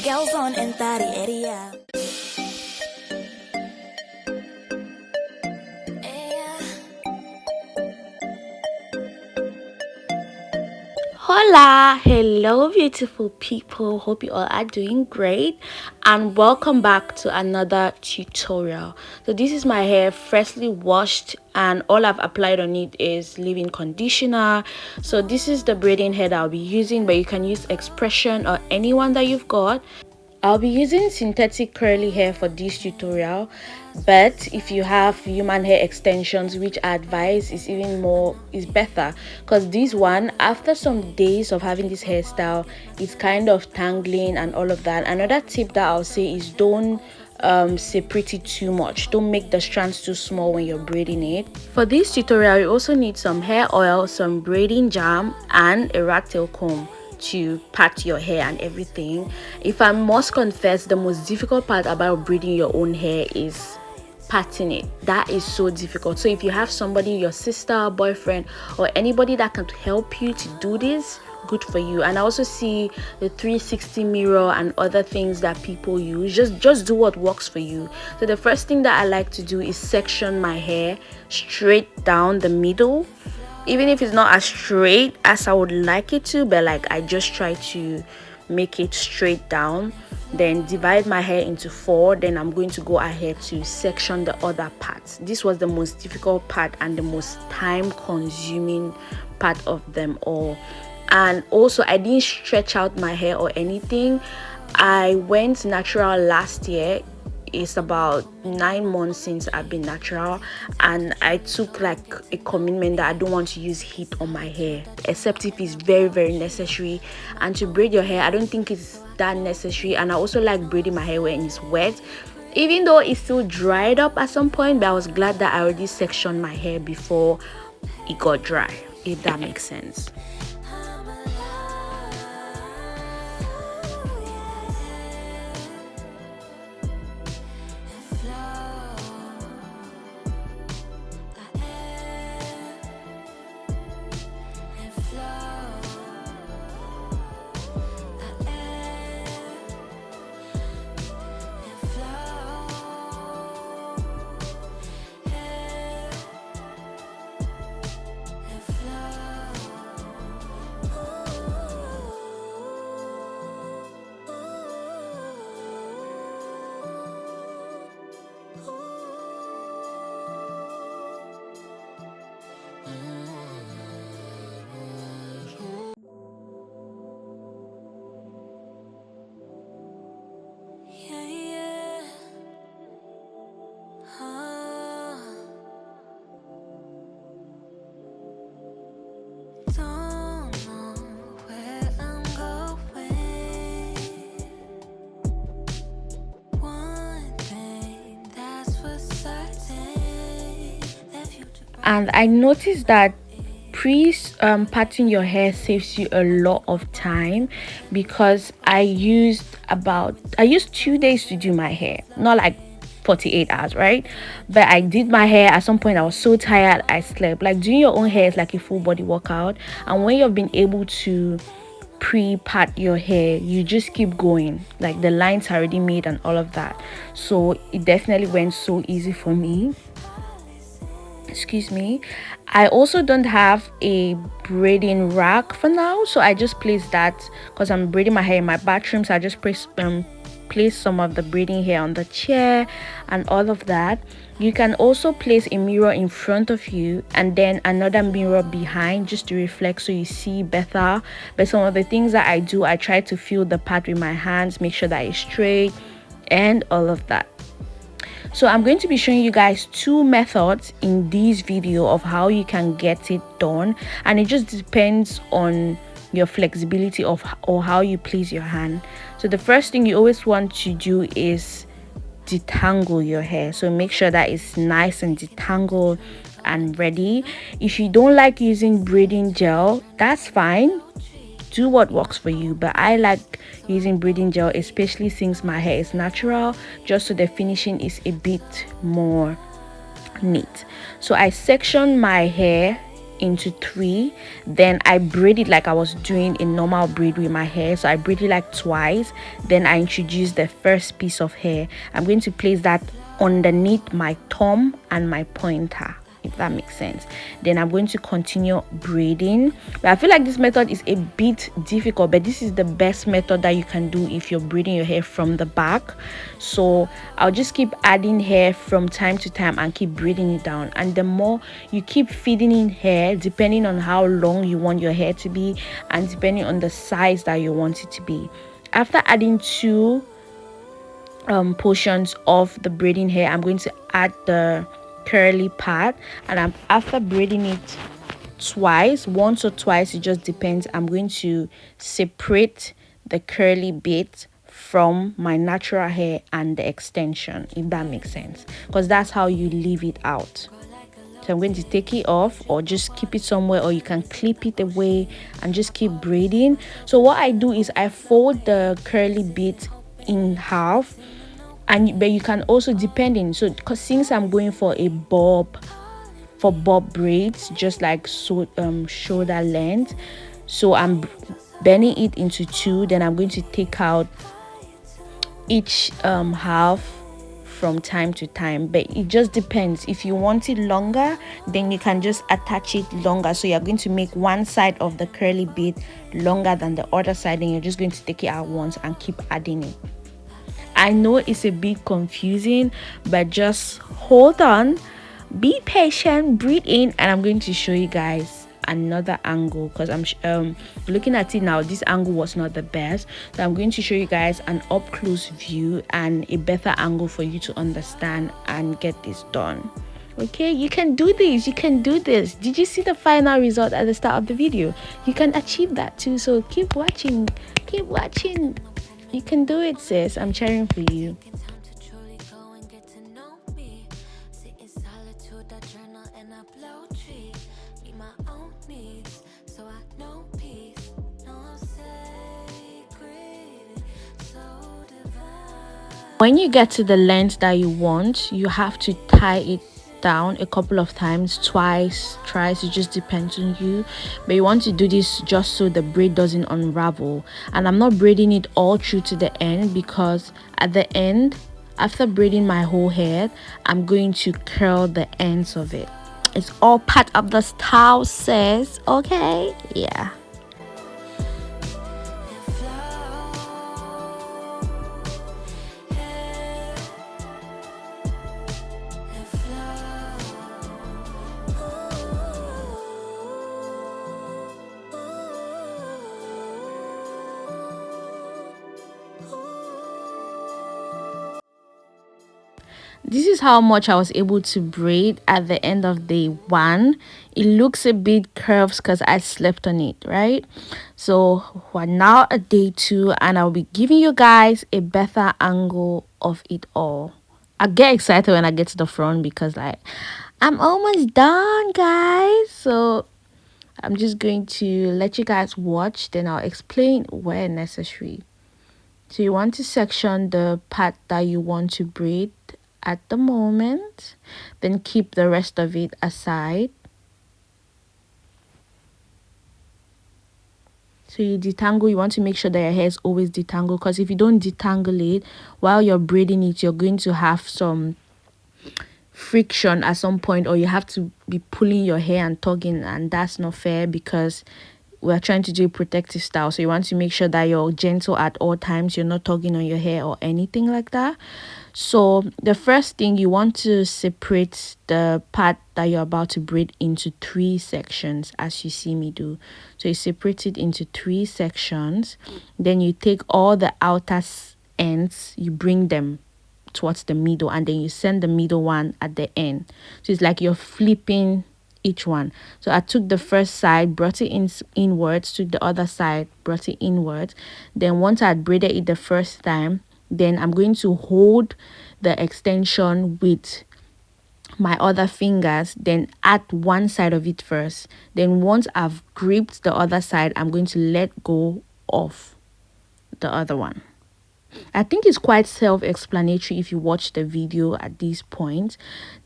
girls on in that area. Hola, hello beautiful people, hope you all are doing great and welcome back to another tutorial. So this is my hair freshly washed and all I've applied on it is leave-in conditioner. So this is the braiding hair that I'll be using, but you can use expression or any one that you've got. I'll be using synthetic curly hair for this tutorial, but if you have human hair extensions, which I advise is better, because this one, after some days of having this hairstyle, it's kind of tangling and all of that. Another tip that I'll say is don't separate it too much. Don't make the strands too small when you're braiding it. For this tutorial, you also need some hair oil, some braiding jam, and a rat tail comb to part your hair and everything. If I must confess, the most difficult part about braiding your own hair is parting it. That is so difficult. So if you have somebody, your sister, boyfriend, or anybody that can help you to do this, good for you. And I also see the 360 mirror and other things that people use. Just do what works for you. So the first thing that I like to do is section my hair straight down the middle, even if it's not as straight as I would like it to, but like I just try to make it straight down. Then divide my hair into 4. Then I'm going to go ahead to section the other parts. This was the most difficult part and the most time consuming part of them all. And also I didn't stretch out my hair or anything. I went natural last year. It's about 9 months since I've been natural, and I took like a commitment that I don't want to use heat on my hair except if it's very necessary. And to braid your hair, I don't think it's that necessary. And I also like braiding my hair when it's wet, even though it still dried up at some point, but I was glad that I already sectioned my hair before it got dry, if that makes sense. And I noticed that parting your hair saves you a lot of time, because I used 2 days to do my hair, not like 48 hours, right? But I did my hair. At some point I was so tired I slept. Like, doing your own hair is like a full body workout, and when you've been able to pre-part your hair, you just keep going, like the lines are already made and all of that. So it definitely went so easy for me. Excuse me. I also don't have a braiding rack for now, so I just place that because I'm braiding my hair in my bathroom. So I just place some of the braiding hair on the chair and all of that. You can also place a mirror in front of you and then another mirror behind, just to reflect so you see better. But some of the things that I do, I try to feel the part with my hands, make sure that it's straight and all of that. So I'm going to be showing you guys 2 methods in this video of how you can get it done, and it just depends on your flexibility or how you place your hand. So the first thing you always want to do is detangle your hair. So make sure that it's nice and detangled and ready. If you don't like using braiding gel, that's fine. Do what works for you, but I like using braiding gel, especially since my hair is natural, just so the finishing is a bit more neat. So I section my hair into 3, then I braid it like I was doing a normal braid with my hair. So I braid it like twice, then I introduce the first piece of hair. I'm going to place that underneath my thumb and my pointer, if that makes sense. Then I'm going to continue braiding. But I feel like this method is a bit difficult, but this is the best method that you can do if you're braiding your hair from the back. So I'll just keep adding hair from time to time and keep braiding it down. And the more you keep feeding in hair, depending on how long you want your hair to be and depending on the size that you want it to be. After adding 2 portions of the braiding hair, I'm going to add the curly part, and after braiding it once or twice, it just depends, I'm going to separate the curly bit from my natural hair and the extension, if that makes sense, because that's how you leave it out. So I'm going to take it off or just keep it somewhere, or you can clip it away and just keep braiding. So what I do is I fold the curly bit in half, but you can also, depending, so because since I'm going for a bob braids, just like so shoulder length, so I'm bending it into 2, then I'm going to take out each half from time to time. But it just depends. If you want it longer, then you can just attach it longer. So you're going to make one side of the curly bit longer than the other side, and you're just going to take it out once and keep adding it. I know it's a bit confusing, but just hold on, be patient, breathe in, and I'm going to show you guys another angle, because I'm looking at it now, this angle was not the best. So I'm going to show you guys an up close view and a better angle for you to understand and get this done. Okay, you can do this, you can do this. Did you see the final result at the start of the video? You can achieve that too, so keep watching, keep watching. You can do it, sis. I'm cheering for you. When you get to the length that you want, you have to tie it down a couple of times, twice, thrice, it just depends on you. But you want to do this just so the braid doesn't unravel. And I'm not braiding it all through to the end, because at the end, after braiding my whole head, I'm going to curl the ends of it. It's all part of the style, sis. Okay, yeah. This is how much I was able to braid at the end of day 1. It looks a bit curved because I slept on it, right? So we're now at day 2, and I'll be giving you guys a better angle of it all. I get excited when I get to the front because like I'm almost done, guys. So I'm just going to let you guys watch, then I'll explain where necessary. So you want to section the part that you want to braid at the moment, then keep the rest of it aside. So you detangle, you want to make sure that your hair is always detangled, because if you don't detangle it while you're braiding it, you're going to have some friction at some point, or you have to be pulling your hair and tugging, and that's not fair because we're trying to do a protective style. So you want to make sure that you're gentle at all times, you're not tugging on your hair or anything like that. So the first thing, you want to separate the part that you're about to braid into 3 sections, as you see me do. So you separate it into 3 sections, then you take all the outer ends, you bring them towards the middle, and then you send the middle one at the end. So it's like you're flipping each one. So I took the first side, brought it inwards, took the other side, brought it inwards. Then once I had braided it the first time, then I'm going to hold the extension with my other fingers, then add one side of it first. Then once I've gripped the other side, I'm going to let go of the other one. I think it's quite self-explanatory if you watch the video at this point.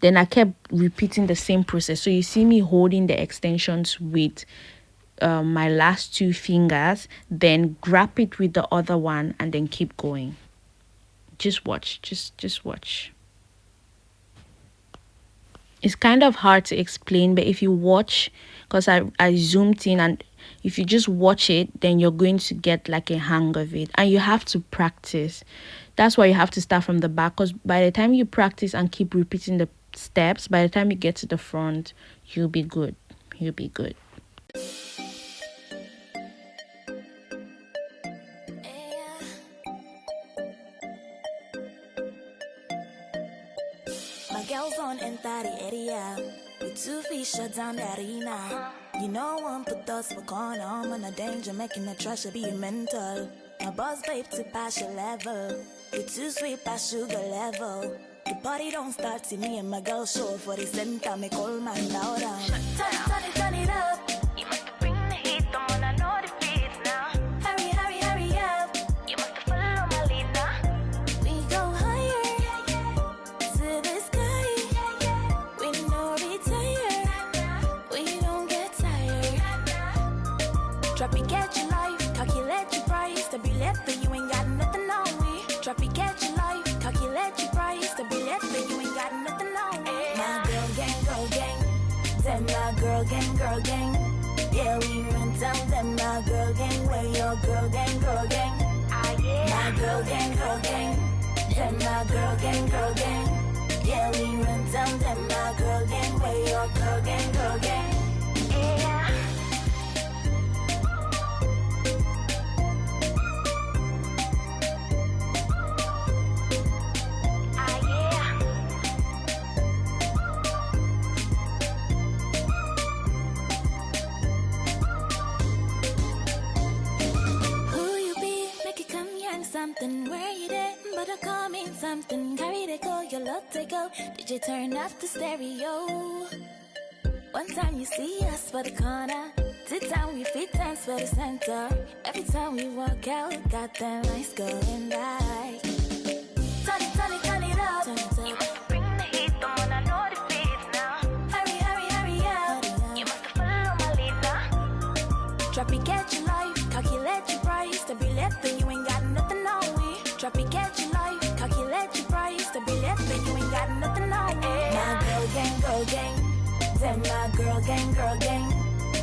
Then I kept repeating the same process. So you see me holding the extensions with my last two fingers, then grab it with the other one, and then keep going. Just watch. Just watch. It's kind of hard to explain, but if you watch, because I zoomed in, and if you just watch it, then you're going to get like a hang of it. And you have to practice. That's why you have to start from the back, because by the time you practice and keep repeating the steps, by the time you get to the front, you'll be good. You'll be good. My girls on entire area. We 2 feet shut down the arena. You know one put us for corner. I'm on a danger, making the trash be mental. My boss babe to pass your level. You too sweet past sugar level. The party don't start till me and my girl show for the center. Make all man loud and turn it up. You must bring the heat, I'm on I know the beats now. Hurry up. You must follow my lead now. We go higher to the sky. We no retire. We don't get tired. Drop it, get your life, calculate your price. To be left that you ain't got nothing on me. Drop it, get your life, calculate your price. To be left that you ain't got nothing on me. My girl gang. Them my girl gang. Yeah, we run down them my girl gang. Where your girl gang. Ah, yeah. My girl gang. Them my girl gang. Yeah, we run down them my girl gang. Where your girl gang. Yeah. Ah, yeah. Who you be? Make it come young something. Where you there? But I call me something. Carry the go, your love take go. Did you turn off the stereo? One time you see us for the corner. Sit down, we fit dance for the center. Every time we walk out, got them lights going by. Turn it up. You must bring the heat, I'm on I know the beats now. Hurry up. You must follow my lead now. Drop it, get your life, calculate your price. To be left that you ain't got nothing on me. Drop it, get your life, calculate your price. To be left that you ain't got nothing on me. My girl gang. Them my girl gang.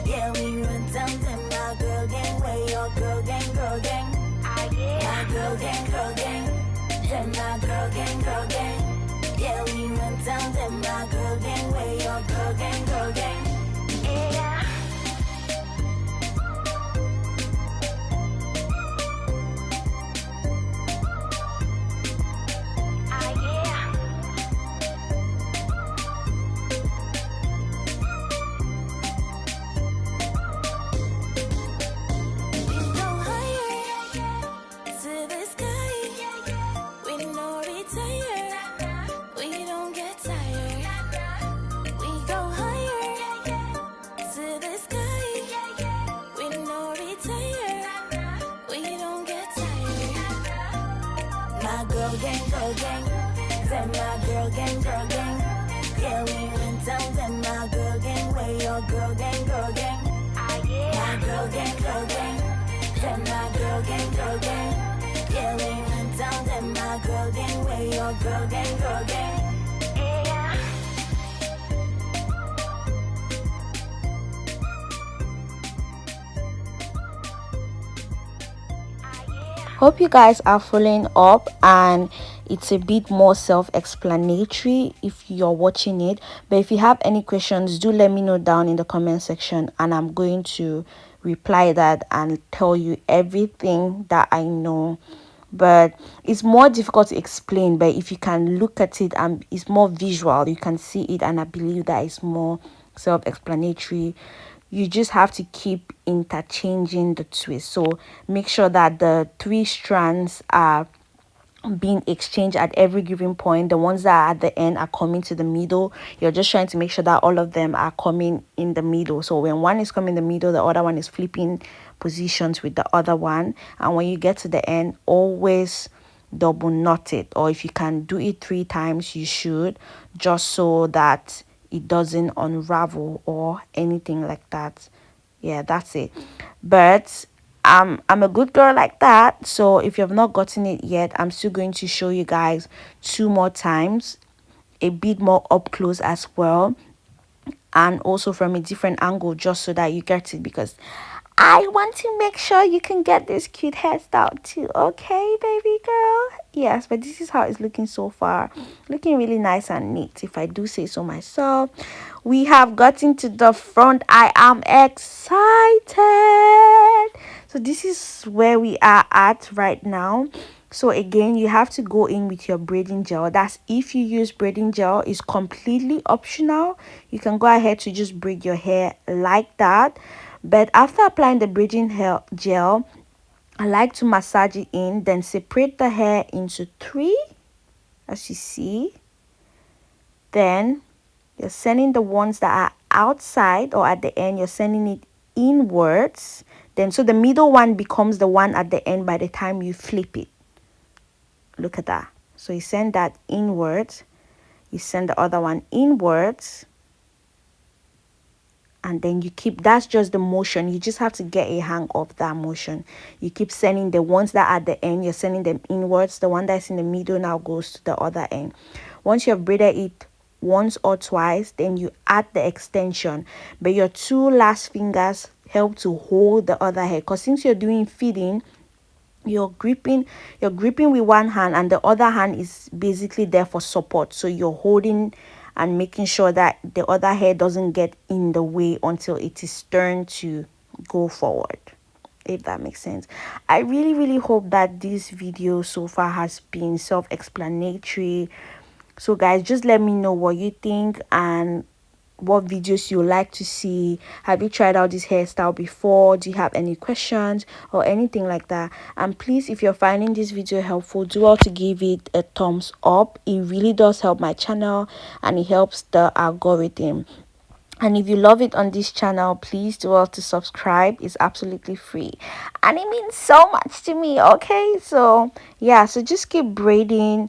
Yeah, we run down them my girl gang. Where your girl gang. Ah, yeah. My girl gang. Them my girl gang. Yeah, we run down them my girl gang. Where your girl gang. Yeah. Ah, yeah. We go higher to the sky. We no retire. We don't get tired. We go higher to the sky. We no retire. We don't get tired. My girl gang. Them my girl gang. Yeah, we went down them my girl gang. Where your girl gang. Ah, yeah. My girl gang. Them my girl gang. Yeah, we went down them my girl gang. Where your girl gang. Yeah. Hope you guys are following up, and it's a bit more self-explanatory if you're watching it. But if you have any questions, do let me know down in the comment section, and I'm going to reply that and tell you everything that I know. But it's more difficult to explain, but if you can look at it and it's more visual, you can see it, and I believe that it's more self-explanatory. You just have to keep interchanging the twist. So make sure that the 3 strands are being exchanged at every given point. The ones that are at the end are coming to the middle. You're just trying to make sure that all of them are coming in the middle. So when one is coming in the middle, the other one is flipping positions with the other one. And when you get to the end, always double knot it, or if you can do it 3 times, you should, just so that it doesn't unravel or anything like that. Yeah, that's it. But I'm a good girl like that, so if you have not gotten it yet, I'm still going to show you guys 2 more times, a bit more up close as well, and also from a different angle, just so that you get it, because I want to make sure you can get this cute hairstyle too. Okay, baby girl? Yes, but this is how it's looking so far. Looking really nice and neat, if I do say so myself. We have gotten to the front. I am excited. So this is where we are at right now. So again, you have to go in with your braiding gel. That's if you use braiding gel, it's completely optional. You can go ahead to just braid your hair like that. But after applying the braiding hair gel, I like to massage it in, then separate the hair into 3, as you see. Then you're sending the ones that are outside or at the end, you're sending it inwards. Then so the middle one becomes the one at the end by the time you flip it. Look at that. So you send that inwards, you send the other one inwards, and then you keep, that's just the motion. You just have to get a hang of that motion. You keep sending the ones that are at the end, you're sending them inwards. The one that's in the middle now goes to the other end. Once you have braided it once or twice, then you add the extension, but your 2 last fingers help to hold the other hair, because since you're doing feeding, you're gripping with one hand and the other hand is basically there for support. So you're holding and making sure that the other hair doesn't get in the way until it is turned to go forward, if that makes sense. I really hope that this video so far has been self-explanatory. So guys, just let me know what you think and what videos you like to see. Have you tried out this hairstyle before? Do you have any questions or anything like that? And please, if you're finding this video helpful, do all to give it a thumbs up. It really does help my channel and it helps the algorithm. And if you love it on this channel, please do all to subscribe. It's absolutely free and it means so much to me. Okay, so yeah, so just keep braiding,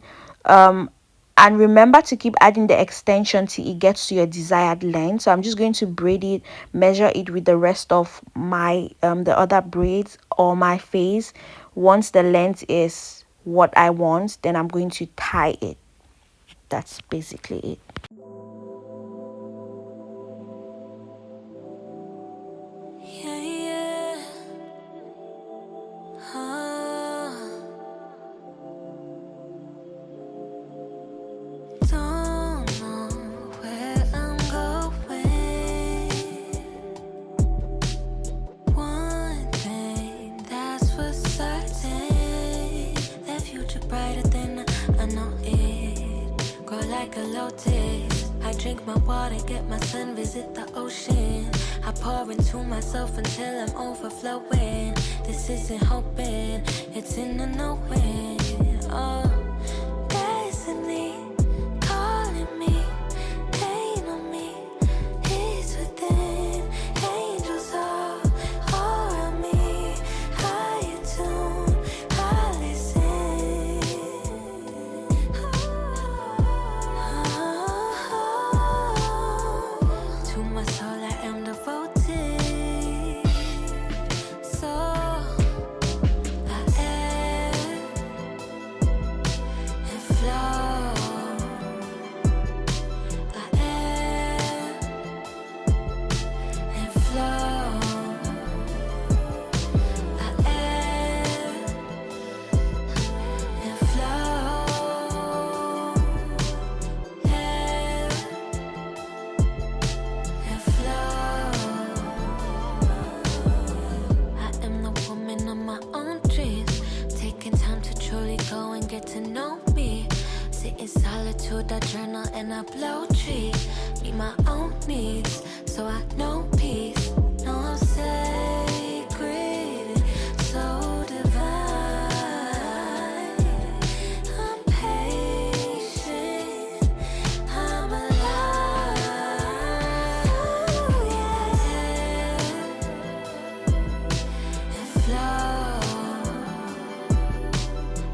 and remember to keep adding the extension till it gets to your desired length. So I'm just going to braid it, measure it with the rest of my the other braids or my face. Once the length is what I want, then I'm going to tie it. That's basically it. I drink my water, get my sun, visit the ocean. I pour into myself until I'm overflowing. This isn't hoping, it's in the knowing. Oh, destiny calling me, pain on me, he's within. Angels all around me, high in tune, I listen. To my soul I am devoted. So I am and flow. I am and flow. I am and flow. And flow. I am the woman of my own dreams, taking time to truly go and get to know me. Sit in solitude, I journal and I blow trees. Meet my own needs, so I know peace. Know I'm sacred, so divine. I'm patient, I'm alive. Yeah. And flow.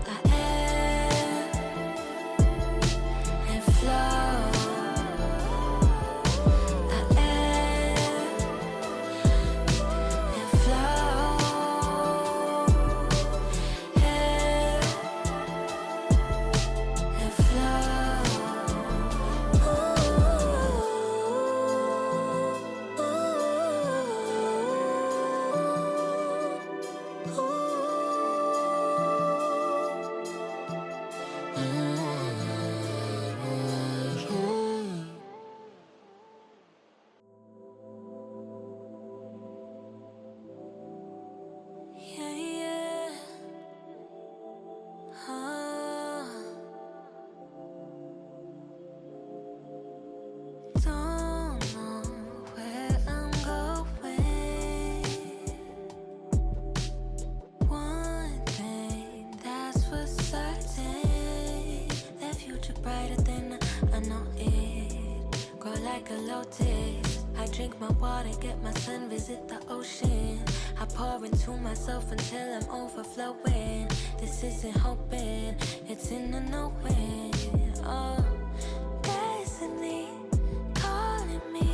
I am a lotus. I drink my water, get my sun, visit the ocean. I pour into myself until I'm overflowing. This isn't hoping, it's in the knowing. Oh, destiny calling me,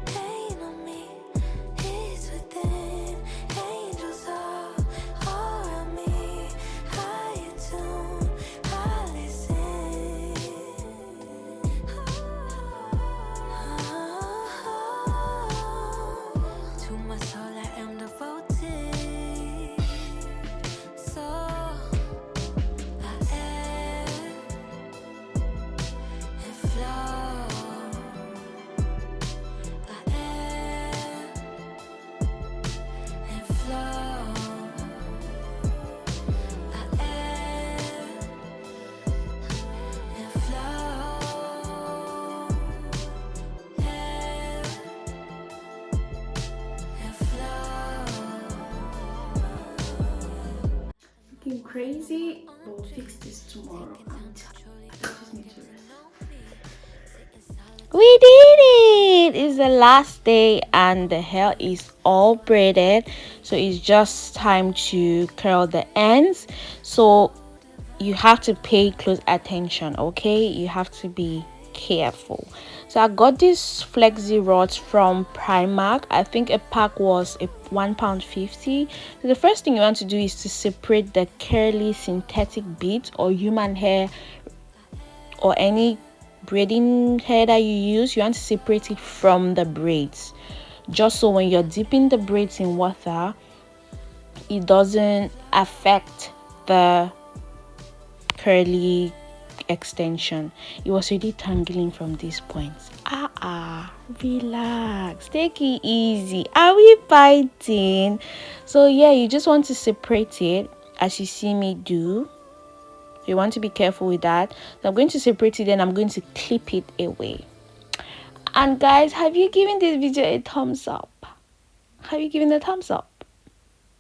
pain on me, peace within. Angels all around me, high in tune, I listen. To my soul I am devoted. So I am and flow. I am and flow. I am and flow. Am and flow. Looking crazy, but we'll fix this tomorrow. I'm tired. I just need to rest. We did it! It's the last day and the hair is all braided, so it's just time to curl the ends. So you have to pay close attention, okay? You have to be careful. So I got these flexi rods from Primark. I think a pack was a £1.50. So the first thing you want to do is to separate the curly synthetic beads or human hair or any braiding hair that you use. You want to separate it from the braids, just so when you're dipping the braids in water, it doesn't affect the curly extension. It was really tangling from these points. Relax, take it easy. Are we fighting? So yeah, you just want to separate it as you see me do. You want to be careful with that. So I'm going to separate it, then I'm going to clip it away. And guys, have you given this video a thumbs up? Have you given a thumbs up?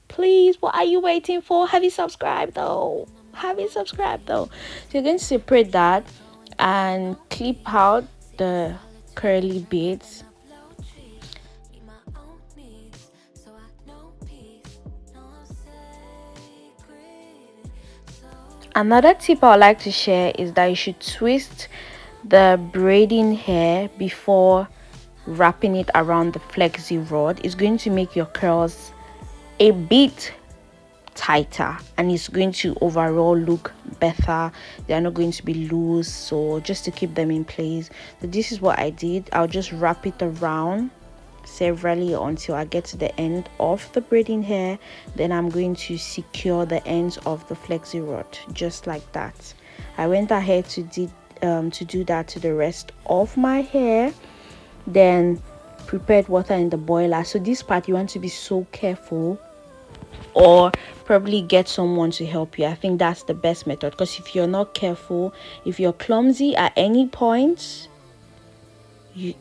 Please, what are you waiting for? Have you subscribed though? Have you subscribed though? So you're going to separate that and clip out the curly beads. Another tip I would like to share is that you should twist the braiding hair before wrapping it around the flexi rod. It's going to make your curls a bit tighter and it's going to overall look better. They are not going to be loose, so just to keep them in place. So this is what I did. I'll just wrap it around severally until I get to the end of the braiding hair. Then I'm going to secure the ends of the flexi rod just like that. I went ahead to do that to the rest of my hair, then prepared water in the boiler. So this part you want to be so careful, or probably get someone to help you. I think that's the best method, because if you're not careful, if you're clumsy at any point,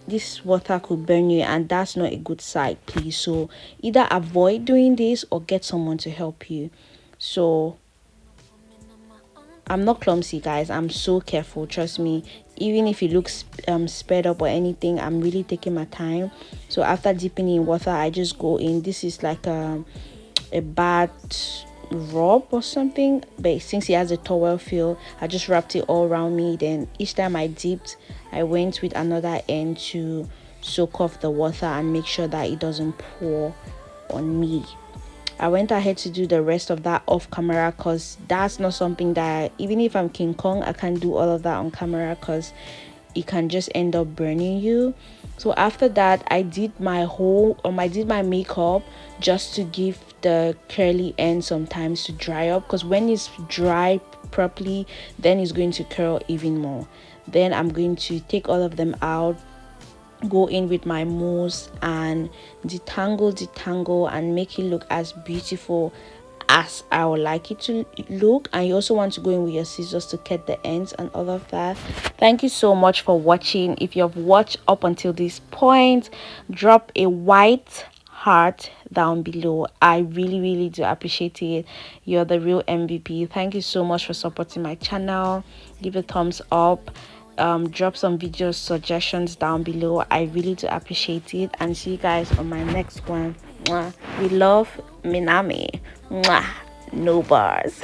this water could burn you, and that's not a good sight, please. So either avoid doing this or get someone to help you. So I'm not clumsy, guys. I'm so careful, trust me. Even if it looks sped up or anything, I'm really taking my time. So after dipping in water, I just go in. This is like a bath robe or something, but since it has a towel feel, I just wrapped it all around me. Then each time I dipped, I went with another end to soak off the water and make sure that it doesn't pour on me. I went ahead to do the rest of that off camera, because that's not something that, even if I'm King Kong, I can't do all of that on camera, because it can just end up burning you. So after that, I did my makeup just to give the curly end some time to dry up, because when it's dry properly, then it's going to curl even more. Then I'm going to take all of them out, go in with my mousse and detangle and make it look as beautiful as I would like it to look. And you also want to go in with your scissors to cut the ends and all of that. Thank you so much for watching. If you have watched up until this point, drop a white heart down below. I really do appreciate it. You're the real MVP. Thank you so much for supporting my channel. Give a thumbs up. drop some video suggestions down below. I really do appreciate it, and see you guys on my next one. Mwah. We love Minami. Mwah. No bars.